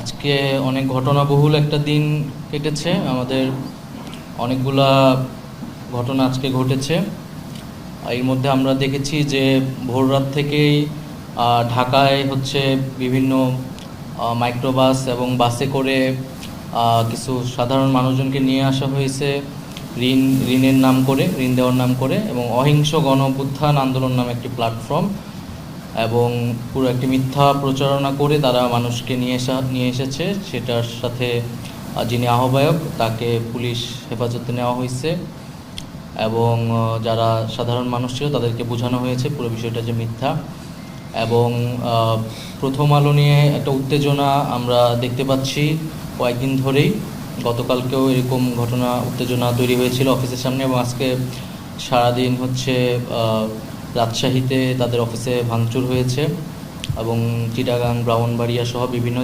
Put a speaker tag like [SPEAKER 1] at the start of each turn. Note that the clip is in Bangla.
[SPEAKER 1] আজকে অনেক ঘটনাবহুল একটা দিন কেটেছে আমাদের। অনেকগুলা ঘটনা আজকে ঘটেছে। এর মধ্যে আমরা দেখেছি যে ভোররাত থেকেই ঢাকায় হচ্ছে বিভিন্ন মাইক্রোবাস এবং বাসে করে কিছু সাধারণ মানুষজনকে নিয়ে আসা হয়েছে ঋণের নাম করে, ঋণ দেওয়ার নাম করে, এবং অহিংস গণ অভ্যুত্থান আন্দোলন নামে একটি প্ল্যাটফর্ম এবং পুরো একটি মিথ্যা প্রচারণা করে তারা মানুষকে নিয়ে এসেছে। সেটার সাথে যিনি আহ্বায়ক তাকে পুলিশ হেফাজতে নেওয়া হয়েছে এবং যারা সাধারণ মানুষ ছিল তাদেরকে বোঝানো হয়েছে পুরো বিষয়টা যে মিথ্যা। এবং প্রথম আলো নিয়ে একটা উত্তেজনা আমরা দেখতে পাচ্ছি কয়েকদিন ধরেই। গতকালকেও এরকম ঘটনা উত্তেজনা তৈরি হয়েছিল অফিসের সামনে, এবং আজকে সারাদিন হচ্ছে রাজশাহীতে তাদের অফিসে ভাঙচুর হয়েছে এবং চিটাগাং, ব্রাহ্মণবাড়িয়া সহ বিভিন্ন